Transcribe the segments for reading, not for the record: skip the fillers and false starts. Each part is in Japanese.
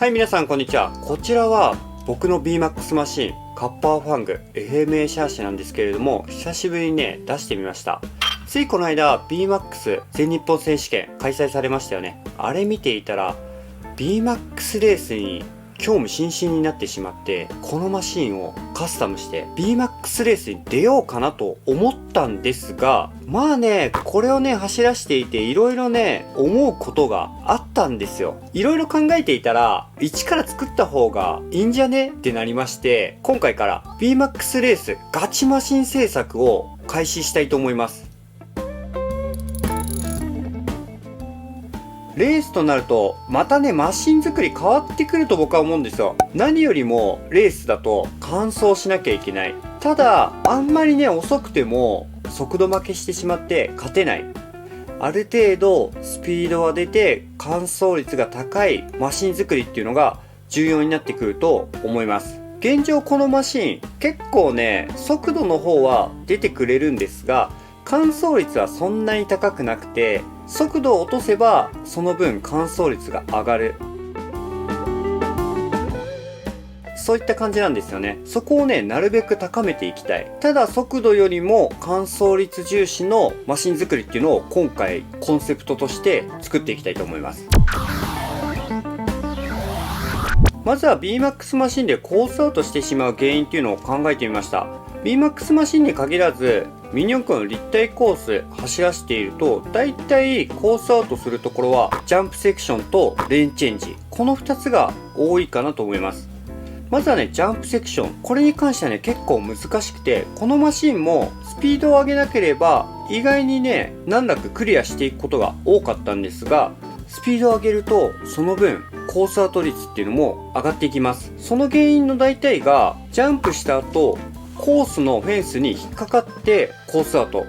はい、皆さんこんにちは。こちらは僕の BMAX マシンカッパーファング FMA シャーシなんですけれども、久しぶりにね出してみました。ついこの間 BMAX 全日本選手権開催されましたよね。あれ見ていたら BMAX レースに興味津々になってしまって、このマシンをカスタムして BMAX レースに出ようかなと思ったんですが、まあね、これをね走らせていていろいろね思うことがあったんですよ。いろいろ考えていたら一から作った方がいいんじゃねってなりまして、今回から BMAX レースガチマシン製作を開始したいと思います。レースとなるとまたねマシン作り変わってくると僕は思うんですよ。何よりもレースだと完走しなきゃいけない。ただあんまりね遅くても速度負けしてしまって勝てない。ある程度スピードが出て完走率が高いマシン作りっていうのが重要になってくると思います。現状このマシン結構ね速度の方は出てくれるんですが、完走率はそんなに高くなくて、速度を落とせばその分完走率が上がる、そういった感じなんですよね。そこをねなるべく高めていきたい。ただ速度よりも完走率重視のマシン作りっていうのを今回コンセプトとして作っていきたいと思います。まずは BMAX マシンでコースアウトしてしまう原因っていうのを考えてみました。 BMAX マシンに限らずミニ四駆の立体コース走らせていると、だいたいコースアウトするところはジャンプセクションとレーンチェンジ、この2つが多いかなと思います。まずはねジャンプセクション、これに関してはね結構難しくて、このマシンもスピードを上げなければ意外にね難なくクリアしていくことが多かったんですが、スピードを上げるとその分コースアウト率っていうのも上がっていきます。その原因の大体がジャンプした後コースのフェンスに引っかかってコースアウト、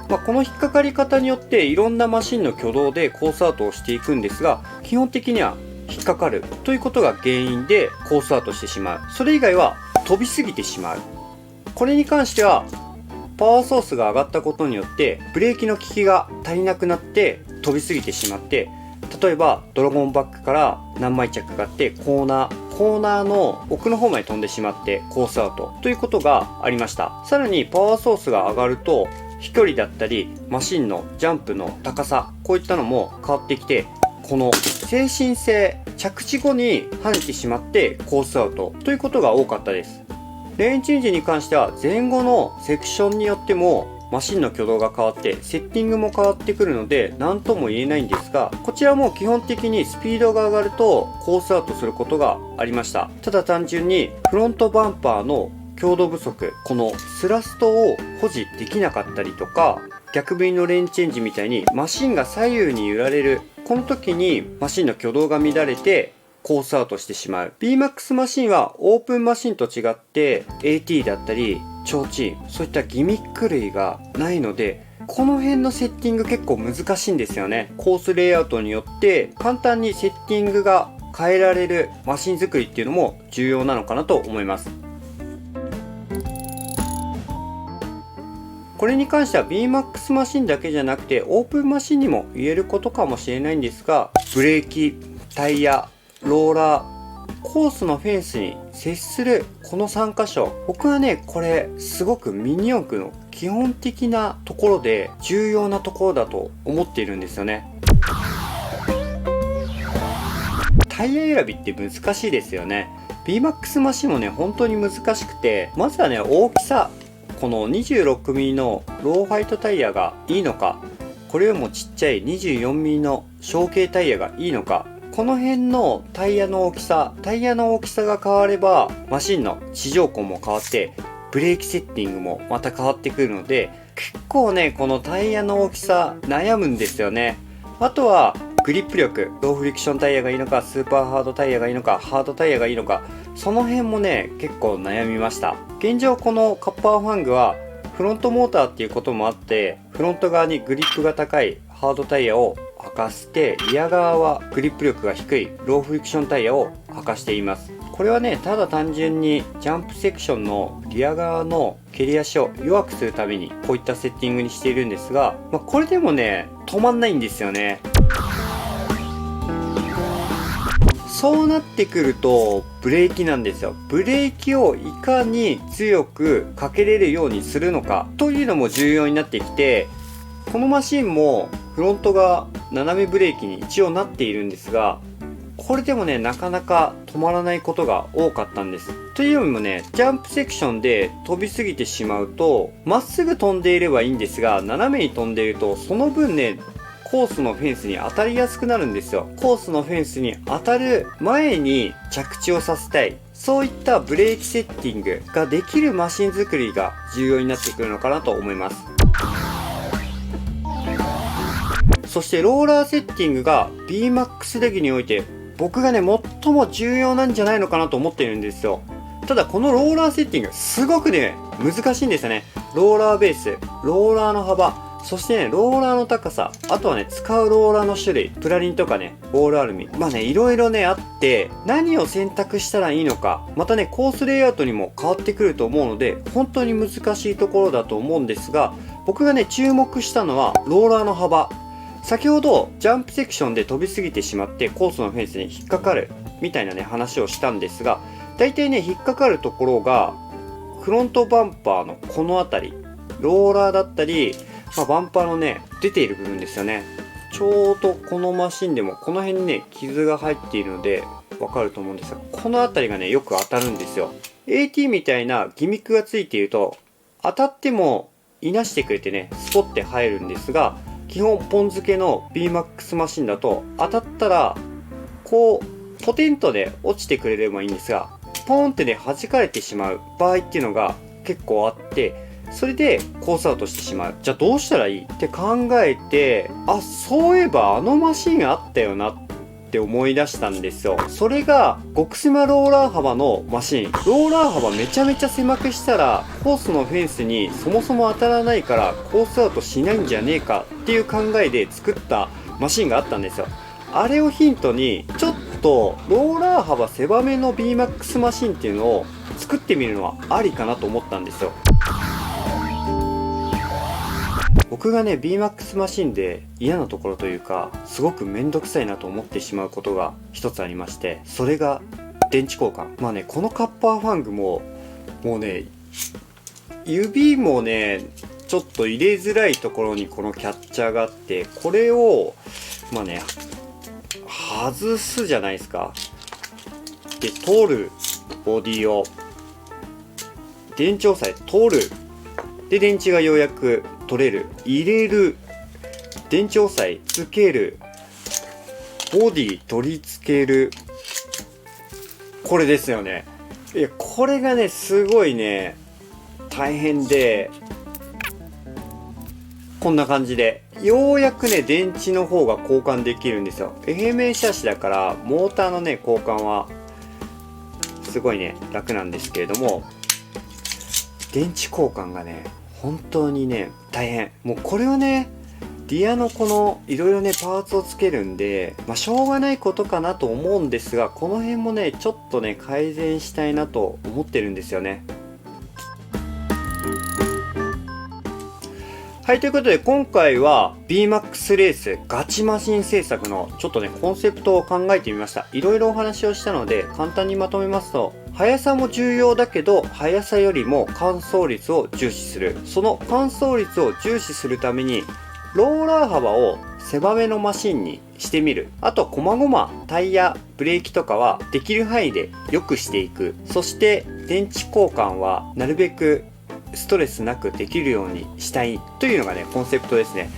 この引っかかり方によっていろんなマシンの挙動でコースアウトをしていくんですが、基本的には引っかかるということが原因でコースアウトしてしまう。それ以外は飛びすぎてしまう。これに関してはパワーソースが上がったことによってブレーキの効きが足りなくなって飛びすぎてしまって、例えばドラゴンバックから何枚着があってコーナーの奥の方まで飛んでしまってコースアウトということがありました。さらにパワーソースが上がると飛距離だったりマシンのジャンプの高さ、こういったのも変わってきて、この精神性、着地後に跳ねてしまってコースアウトということが多かったです。レーンチェンジに関しては前後のセクションによってもマシンの挙動が変わってセッティングも変わってくるので何とも言えないんですが、こちらも基本的にスピードが上がるとコースアウトすることがありました。ただ単純にフロントバンパーの強度不足、このスラストを保持できなかったりとか、逆ビーのレーンチェンジみたいにマシンが左右に揺られる、この時にマシンの挙動が乱れてコースアウトしてしまう。 BMAX マシンはオープンマシンと違って AT だったり提灯、そういったギミック類がないので、この辺のセッティング結構難しいんですよね。コースレイアウトによって簡単にセッティングが変えられるマシン作りっていうのも重要なのかなと思います。これに関しては BMAX マシンだけじゃなくてオープンマシンにも言えることかもしれないんですが、ブレーキ、タイヤ、ローラー、コースのフェンスに接するこの3箇所、僕はねこれすごくミニ四駆の基本的なところで重要なところだと思っているんですよね。タイヤ選びって難しいですよね。 BMAX マシンもね本当に難しくて、まずはね大きさ、この 26mm のローファイトタイヤがいいのか、これよりもちっちゃい 24mm の小径タイヤがいいのか、この辺のタイヤの大きさが変わればマシンの地上高も変わってブレーキセッティングもまた変わってくるので、結構ねこのタイヤの大きさ悩むんですよね。あとはグリップ力、ローフリクションタイヤがいいのか、スーパーハードタイヤがいいのか、ハードタイヤがいいのか、その辺もね結構悩みました。現状このカッパーファングはフロントモーターっていうこともあってフロント側にグリップが高いハードタイヤを履かして、リア側はグリップ力が低いローフリクションタイヤを履かしています。これはねただ単純にジャンプセクションのリア側の蹴り足を弱くするためにこういったセッティングにしているんですが、これでもね止まんないんですよね。そうなってくるとブレーキなんですよ。ブレーキをいかに強くかけれるようにするのかというのも重要になってきて、このマシンもフロントが斜めブレーキに一応なっているんですが、これでもねなかなか止まらないことが多かったんです。というよりもね、ジャンプセクションで飛びすぎてしまうと、まっすぐ飛んでいればいいんですが、斜めに飛んでいるとその分ねコースのフェンスに当たりやすくなるんですよ。コースのフェンスに当たる前に着地をさせたい、そういったブレーキセッティングができるマシン作りが重要になってくるのかなと思います。そしてローラーセッティングが BMAX デッキにおいて僕がね最も重要なんじゃないのかなと思っているんですよ。ただこのローラーセッティングすごくね難しいんですよね。ローラーベース、ローラーの幅、そしてねローラーの高さ、あとはね使うローラーの種類、プラリンとかねボールアルミ、まあねいろいろねあって何を選択したらいいのか、またねコースレイアウトにも変わってくると思うので本当に難しいところだと思うんですが、僕がね注目したのはローラーの幅。先ほどジャンプセクションで飛びすぎてしまってコースのフェンスに引っかかるみたいなね話をしたんですが、大体ね引っかかるところがフロントバンパーのこの辺り、ローラーだったり、バンパーのね出ている部分ですよね。ちょうどこのマシンでもこの辺にね傷が入っているのでわかると思うんですが、この辺りがねよく当たるんですよ。 AT みたいなギミックがついていると当たってもいなしてくれてねスポッて入るんですが、基本ポン付けの BMAX マシンだと当たったらこうポテントで落ちてくれればいいんですが、ポーンってね弾かれてしまう場合っていうのが結構あって、それでコースアウトしてしまう。じゃあどうしたらいいって考えて、あ、そういえばあのマシンあったよなって思い出したんですよ。それが極狭ローラー幅のマシン。ローラー幅めちゃめちゃ狭くしたらコースのフェンスにそもそも当たらないからコースアウトしないんじゃねえかっていう考えで作ったマシンがあったんですよ。あれをヒントにちょっとローラー幅狭めの BMAX マシンっていうのを作ってみるのはありかなと思ったんですよ。僕がね BMAX マシンで嫌なところというかすごくめんどくさいなと思ってしまうことが一つありまして、それが電池交換。このカッパーファングももうね指もねちょっと入れづらいところにこのキャッチャーがあって、これを外すじゃないですか。で取るボディを電池押さえ取る、で電池がようやく取れる、入れる、電池押さえつける、ボディ取り付ける、これですよね。いやこれがねすごいね大変で、こんな感じでようやくね電池の方が交換できるんですよ。平面シャシだからモーターのね交換はすごいね楽なんですけれども、電池交換がね本当にね大変。もうこれはねディアのこのいろいろねパーツをつけるんでしょうがないことかなと思うんですが、この辺もねちょっとね改善したいなと思ってるんですよね。はい、ということで今回は BMAX レースガチマシン製作のちょっとねコンセプトを考えてみました。いろいろお話をしたので簡単にまとめますと、速さも重要だけど速さよりも乾燥率を重視する。その乾燥率を重視するためにローラー幅を狭めのマシンにしてみる。あと細々タイヤ、ブレーキとかはできる範囲で良くしていく。そして電池交換はなるべくストレスなくできるようにしたいというのがねコンセプトですね。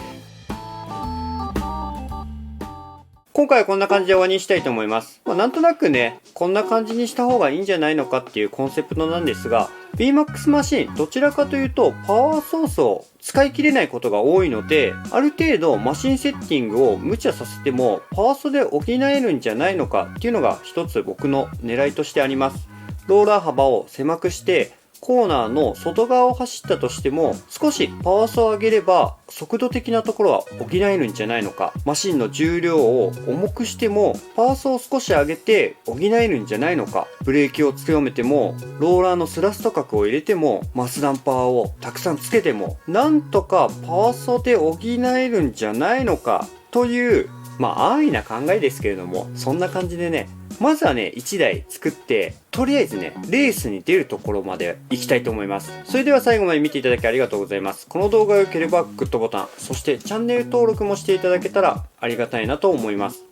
今回はこんな感じで終わりにしたいと思います。なんとなくねこんな感じにした方がいいんじゃないのかっていうコンセプトなんですが、 BMAX マシンどちらかというとパワーソースを使い切れないことが多いので、ある程度マシンセッティングを無茶させてもパワーソで補えるんじゃないのかっていうのが一つ僕の狙いとしてあります。ローラー幅を狭くしてコーナーの外側を走ったとしても少しパワースを上げれば速度的なところは補えるんじゃないのか。マシンの重量を重くしてもパワースを少し上げて補えるんじゃないのか。ブレーキを強めてもローラーのスラスト角を入れてもマスダンパーをたくさんつけてもなんとかパワースで補えるんじゃないのかというまあ安易な考えですけれども、そんな感じでね、まずはね、1台作って、とりあえずね、レースに出るところまで行きたいと思います。それでは最後まで見ていただきありがとうございます。この動画が良ければグッドボタン、そしてチャンネル登録もしていただけたらありがたいなと思います。